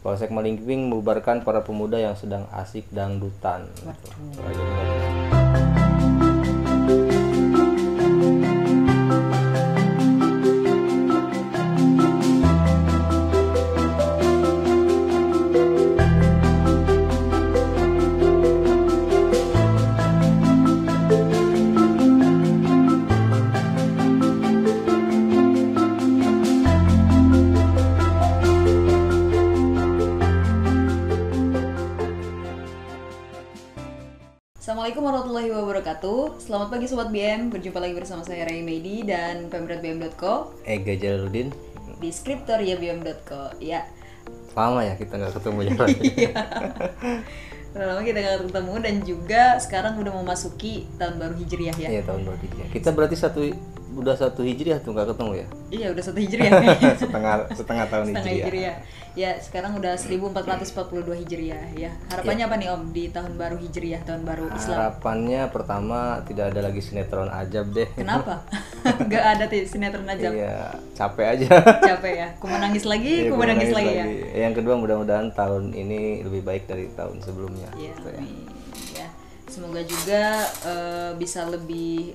Polsek Malingping membubarkan para pemuda yang sedang asik dangdutan. Assalamualaikum warahmatullahi wabarakatuh. Selamat pagi Sobat BM, berjumpa lagi bersama saya Ray Medi dan pemberatbm.co Ega Jalaluddin di skriptoriabm.co. Ya, lama ya kita nggak ketemu jalan. udah lama kita nggak ketemu dan juga sekarang udah memasuki tahun baru Hijriah ya. Iya, tahun baru Hijriah. Kita berarti udah satu Hijriah tuh nggak ketemu ya? Iya, udah 1 Hijriah. setengah tahun Hijriah. Ya, sekarang udah 1442 Hijriah ya. Harapannya apa nih Om di tahun baru Hijriah, tahun baru Islam? Harapannya pertama tidak ada lagi sinetron ajab deh. Kenapa? Gak ada sinetron aja. Iya, capek aja. Capek ya. Ku menangis lagi, Iya, ku menangis lagi ya. Yang kedua mudah-mudahan tahun ini lebih baik dari tahun sebelumnya. Ya, gitu ya. amin. Ya, semoga juga bisa lebih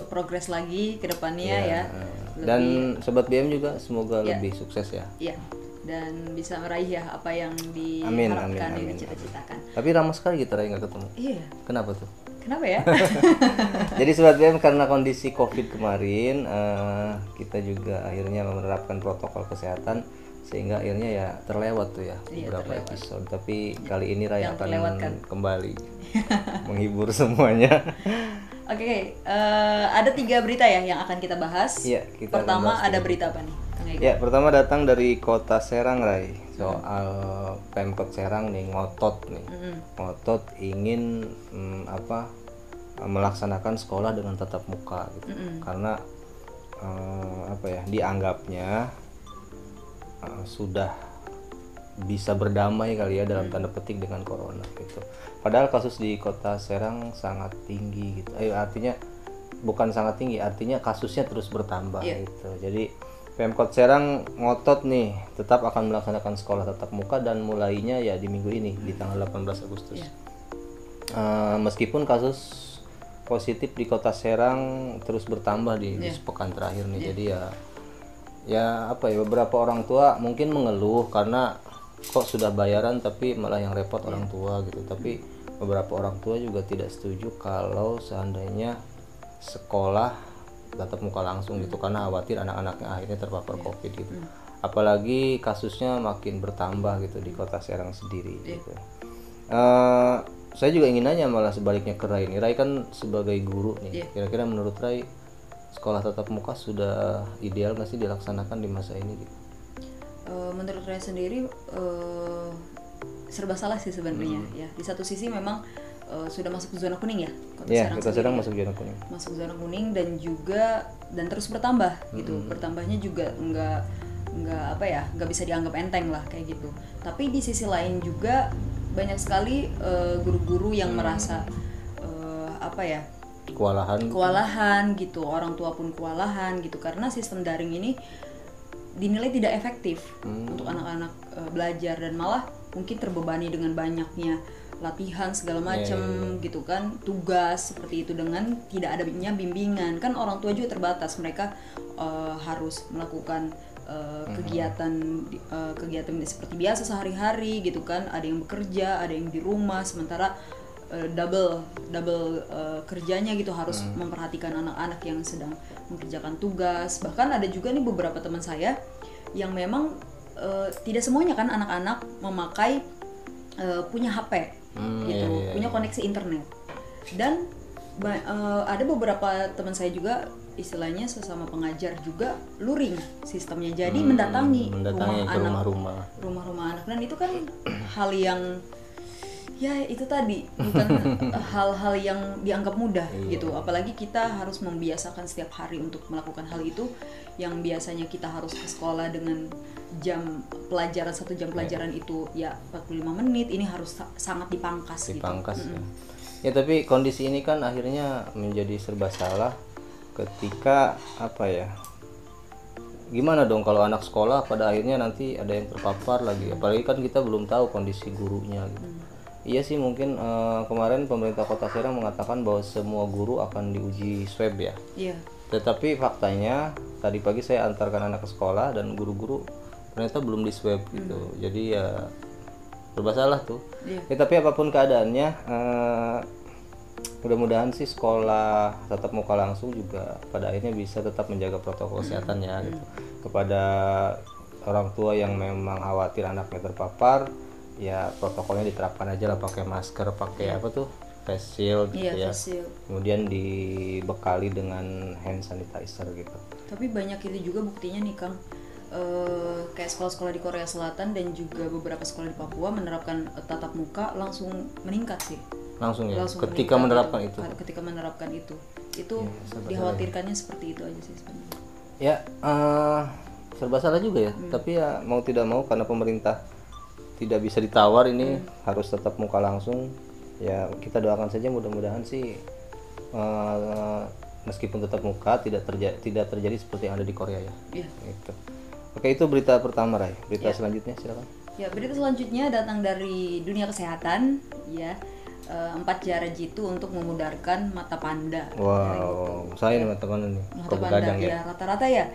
progres lagi ke depannya ya. Dan Sobat BM juga semoga Ya. lebih sukses ya. Iya. Dan bisa meraih ya apa yang Amin, diharapkan, amin. yang dicita-citakan. Tapi ramah sekali kita Ray nggak ketemu. Iya. Kenapa tuh? Kenapa ya? Jadi Sobat BM karena kondisi COVID kemarin kita juga akhirnya menerapkan protokol kesehatan sehingga akhirnya ya terlewat tuh ya Iya, beberapa terlewat. episode. Tapi kali ini Ray Yang akan terlewatkan. kembali menghibur semuanya. Oke, ada 3 berita ya yang akan kita bahas. Iya, kita akan Pertama bahas ada tiga berita apa nih? Kang Ega? Ya, pertama datang dari Kota Serang, Ray. Soal Pemkot Serang nih ngotot nih. Ngotot ingin melaksanakan sekolah dengan tatap muka gitu. Karena dianggapnya sudah bisa berdamai kali ya dalam tanda petik dengan corona gitu. Padahal kasus di Kota Serang sangat tinggi gitu. Artinya bukan sangat tinggi, artinya kasusnya terus bertambah gitu. Jadi Pemkot Serang ngotot nih tetap akan melaksanakan sekolah tatap muka dan mulainya ya di minggu ini di tanggal 18 Agustus. Meskipun kasus positif di Kota Serang terus bertambah di sepekan terakhir nih. Jadi beberapa orang tua mungkin mengeluh karena kok sudah bayaran tapi malah yang repot orang tua gitu. Tapi beberapa orang tua juga tidak setuju kalau seandainya sekolah tatap muka langsung gitu karena khawatir anak-anaknya akhirnya terpapar COVID gitu. Apalagi kasusnya makin bertambah gitu di Kota Serang sendiri gitu. Saya juga ingin nanya malah sebaliknya ke Ray nih. Ray kan sebagai guru nih. Kira-kira menurut Ray sekolah tatap muka sudah ideal nggak sih dilaksanakan di masa ini gitu? Menurut saya sendiri serba salah sih sebenarnya ya. Di satu sisi memang sudah masuk zona kuning ya. Kota Serang masuk zona kuning. Masuk zona kuning dan terus bertambah gitu. Bertambahnya juga nggak bisa dianggap enteng lah kayak gitu. Tapi di sisi lain juga banyak sekali guru-guru yang merasa kewalahan gitu. Orang tua pun kewalahan gitu karena sistem daring ini dinilai tidak efektif untuk anak-anak belajar dan malah mungkin terbebani dengan banyaknya latihan segala macam gitu kan, tugas seperti itu dengan tidak adanya bimbingan kan orang tua juga terbatas, mereka harus melakukan kegiatan seperti biasa sehari-hari gitu kan, ada yang bekerja, ada yang di rumah, sementara double kerjanya gitu, harus memperhatikan anak-anak yang sedang mengerjakan tugas. Bahkan ada juga nih beberapa teman saya yang memang tidak semuanya kan anak-anak memakai punya HP gitu, punya koneksi internet. Dan ada beberapa teman saya juga istilahnya sesama pengajar juga luring sistemnya, jadi mendatangi rumah-rumah anak, dan itu kan hal yang ya itu tadi bukan hal-hal yang dianggap mudah gitu, apalagi kita harus membiasakan setiap hari untuk melakukan hal itu yang biasanya kita harus ke sekolah dengan jam pelajaran 1 jam pelajaran itu ya 45 menit, ini harus sangat dipangkas gitu. Ya tapi kondisi ini kan akhirnya menjadi serba salah ketika gimana dong kalau anak sekolah pada akhirnya nanti ada yang terpapar lagi, apalagi kan kita belum tahu kondisi gurunya gitu. Iya sih, mungkin kemarin pemerintah Kota Serang mengatakan bahwa semua guru akan diuji swab ya. Iya. Tetapi faktanya tadi pagi saya antarkan anak ke sekolah dan guru-guru ternyata belum di swab gitu. Jadi ya serba salah tuh. Iya. Ya, tapi apapun keadaannya, mudah-mudahan sih sekolah tatap muka langsung juga pada akhirnya bisa tetap menjaga protokol kesehatannya gitu. Kepada orang tua yang memang khawatir anaknya terpapar, ya protokolnya diterapkan aja lah, pakai masker, pakai apa tuh, face shield gitu ya. Face shield. Kemudian dibekali dengan hand sanitizer gitu. Tapi banyak itu juga buktinya nih Kang, kayak sekolah-sekolah di Korea Selatan dan juga beberapa sekolah di Papua menerapkan tatap muka langsung meningkat sih. Langsung ya. Langsung Ketika meningkat menerapkan itu. Ketika menerapkan itu serba dikhawatirkannya seperti itu aja sih sebenarnya. Ya, serba salah juga ya. Tapi ya mau tidak mau karena pemerintah tidak bisa ditawar ini, harus tetap muka langsung. Ya kita doakan saja mudah-mudahan sih meskipun tetap muka tidak terjadi seperti yang ada di Korea ya. Iya. Gitu. Oke, itu berita pertama, Rai. Berita selanjutnya silakan. Ya, berita selanjutnya datang dari dunia kesehatan ya. 4 cara jitu untuk memudarkan mata panda. Wow, saya nih mata panda nih. Mata panda ya, rata-rata ya.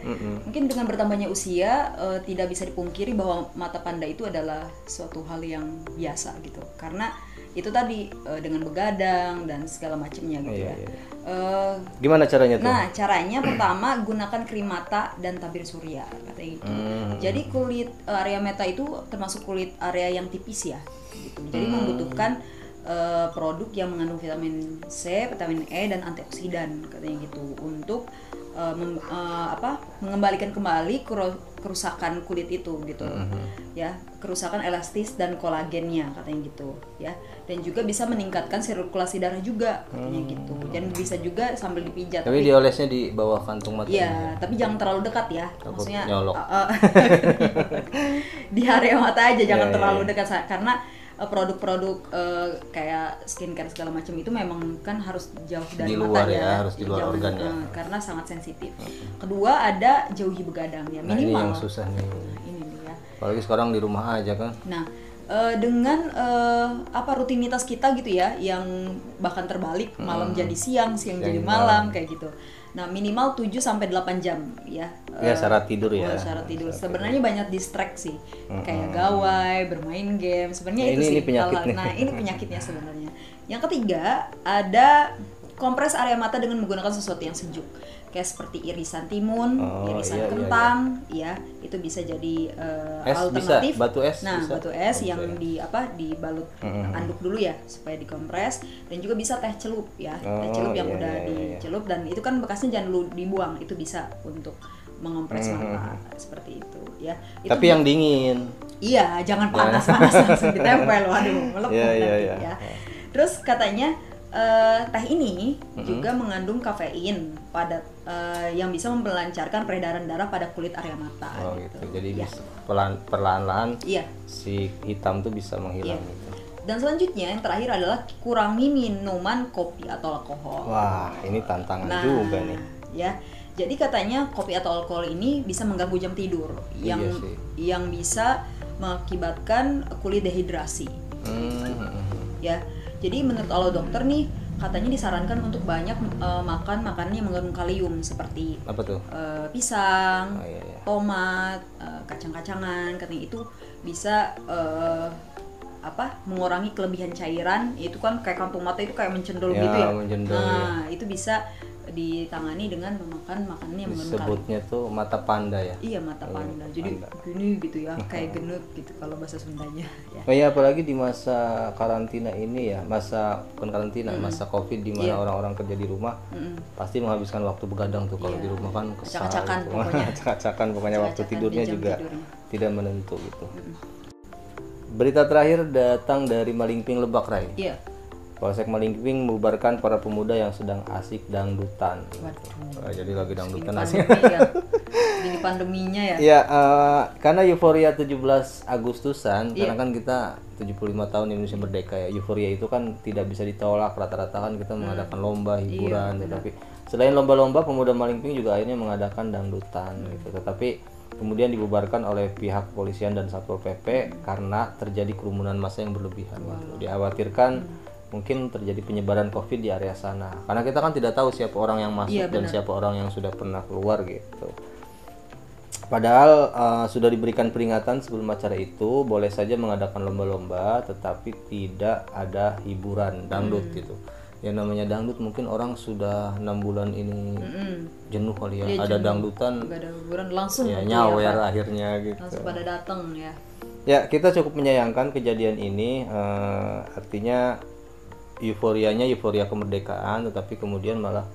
Mungkin dengan bertambahnya usia tidak bisa dipungkiri bahwa mata panda itu adalah suatu hal yang biasa gitu. Karena itu tadi dengan begadang dan segala macamnya gitu ya. Gimana caranya tuh? Nah, caranya pertama gunakan krim mata dan tabir surya katanya gitu. Jadi kulit area mata itu termasuk kulit area yang tipis ya gitu. Jadi membutuhkan produk yang mengandung vitamin C, vitamin E dan antioksidan katanya gitu untuk mengembalikan kembali kerusakan kulit itu gitu. Ya, kerusakan elastis dan kolagennya katanya gitu ya. Dan juga bisa meningkatkan sirkulasi darah juga katanya gitu. Dan bisa juga sambil dipijat. Tapi diolesnya di bawah kantung mata. Iya, tapi jangan terlalu dekat ya. Maksudnya nyolok. Di area mata aja, jangan terlalu dekat karena produk-produk kayak skincare segala macam itu memang kan harus jauh dari di luar mata ya, harus di luar organ ya. Karena sangat sensitif. Kedua ada jauhi begadang ya, Nah, ini minimal. yang susah nih. Ini dia. Apalagi sekarang di rumah aja kan. Nah, dengan rutinitas kita gitu ya, yang bahkan terbalik, malam jadi siang, siang jadi malam kayak gitu. Nah, minimal 7 sampai 8 jam ya. Ya, syarat tidur ya. Syarat tidur. Sebenarnya banyak distraksi. Kayak gawai, bermain game. Sebenarnya itu ini sih. penyakitnya. Nah, ini penyakitnya sebenarnya. Yang ketiga, ada kompres area mata dengan menggunakan sesuatu yang sejuk. Kayak seperti irisan timun, irisan kentang, ya. Itu bisa jadi alternatif. Bisa, batu es. Nah, bisa. batu es yang dibalut anduk dulu ya supaya dikompres, dan juga bisa teh celup ya. Teh celup yang udah dicelup dan itu kan bekasnya jangan dulu dibuang, itu bisa untuk mengompres mata seperti itu ya. Itu tapi yang dingin. Iya, jangan panas-panas langsung ditempel, waduh, melepuh nanti ya. Terus katanya teh ini juga mengandung kafein padat yang bisa melancarkan peredaran darah pada kulit area mata. Gitu. Jadi perlahan-lahan si hitam tuh bisa menghilang. Gitu. Dan selanjutnya yang terakhir adalah kurangi minuman kopi atau alkohol. Wah, ini tantangan juga nih. Ya, jadi katanya kopi atau alkohol ini bisa mengganggu jam tidur, yang bisa mengakibatkan kulit dehidrasi. Ya, jadi menurut kalau dokter nih katanya disarankan untuk banyak makan makanan yang mengandung kalium seperti apa tuh? Pisang, tomat, kacang-kacangan. Katanya itu bisa mengurangi kelebihan cairan. Itu kan kayak kantung mata itu kayak mencendol gitu ya. Nah, itu bisa ditangani dengan memakan makanan yang mengandung kalium. Disebutnya tuh mata panda ya. Iya, mata panda. Jadi gini gitu ya, kayak genut gitu kalau bahasa Sundanya ya. Oh iya, apalagi di masa karantina ini ya, masa Covid di mana orang-orang kerja di rumah, pasti menghabiskan waktu begadang tuh kalau di rumah kan kesal. Acak-acakan pokoknya waktu tidurnya juga tidak menentu gitu. Berita terakhir datang dari Malingping Lebak, Rai. Iya. Polsek Malingping membubarkan para pemuda yang sedang asik dangdutan. Jadi lagi dangdutan asik. Ini pandeminya ya. Iya, karena euforia 17 Agustusan, karena kan kita 75 tahun Indonesia merdeka ya. Euforia itu kan tidak bisa ditolak, rata-rata kan kita mengadakan lomba hiburan, tetapi Selain lomba-lomba, pemuda Malingping juga akhirnya mengadakan dangdutan gitu. Tetapi kemudian dibubarkan oleh pihak kepolisian dan Satpol PP karena terjadi kerumunan massa yang berlebihan. Gitu. Dikhawatirkan mungkin terjadi penyebaran COVID di area sana. Karena kita kan tidak tahu siapa orang yang masuk dan siapa orang yang sudah pernah keluar gitu. Padahal sudah diberikan peringatan sebelum acara itu, boleh saja mengadakan lomba-lomba, tetapi tidak ada hiburan dangdut gitu. Yang namanya dangdut mungkin orang sudah 6 bulan ini jenuh kali ya. Ada dangdutan, nggak ada hiburan langsung ya gitu nyawer akhirnya gitu. langsung pada datang ya. Ya, kita cukup menyayangkan kejadian ini. Artinya euforianya euforia kemerdekaan, tetapi kemudian malah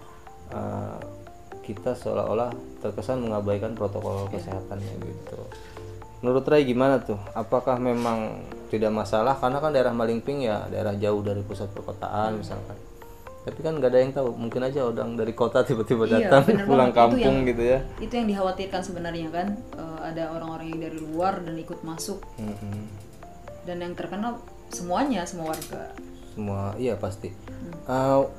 kita seolah-olah terkesan mengabaikan protokol kesehatannya gitu. Menurut Ray gimana tuh? Apakah memang tidak masalah? Karena kan daerah Malingping ya daerah jauh dari pusat perkotaan misalkan. Tapi kan nggak ada yang tahu. Mungkin aja orang dari kota tiba-tiba datang pulang kampung gitu ya. Itu yang dikhawatirkan sebenarnya kan. Ada orang-orang yang dari luar dan ikut masuk. Dan yang terkena semuanya, semua warga. Semua, iya pasti.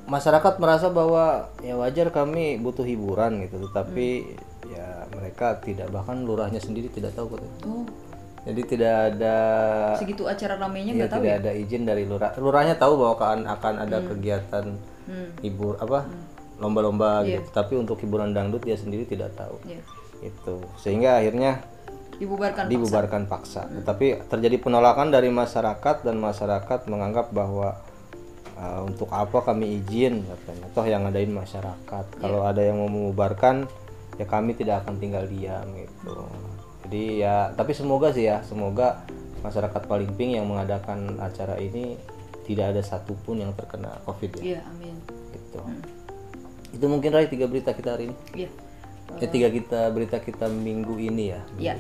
Masyarakat merasa bahwa ya wajar kami butuh hiburan gitu, tetapi ya mereka tidak, bahkan lurahnya sendiri tidak tahu katanya. Jadi tidak ada segitu acara ramainya nggak tahu tidak ada izin dari lurah. Lurahnya tahu bahwa akan ada kegiatan lomba-lomba gitu, tapi untuk hiburan dangdut dia sendiri tidak tahu. Itu sehingga akhirnya dibubarkan paksa. Tetapi terjadi penolakan dari masyarakat dan masyarakat menganggap bahwa untuk apa kami izin katanya, toh yang ngadain masyarakat. Kalau ada yang mau membubarkan ya kami tidak akan tinggal diam gitu. Jadi ya, tapi semoga masyarakat Malingping yang mengadakan acara ini tidak ada satupun yang terkena COVID ya. Iya, amin. Gitu. Itu mungkin Rai 3 berita kita hari ini. Iya. 3 berita kita minggu ini ya. Iya.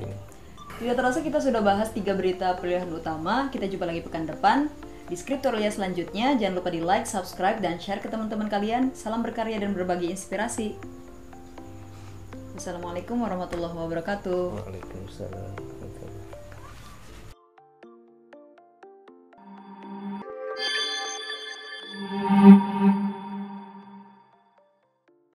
Tidak terasa kita sudah bahas 3 berita pilihan utama. Kita jumpa lagi pekan depan di Skriptoria selanjutnya. Jangan lupa di like, subscribe, dan share ke teman-teman kalian. Salam berkarya dan berbagi inspirasi. Wassalamualaikum warahmatullahi wabarakatuh. Waalaikumsalam.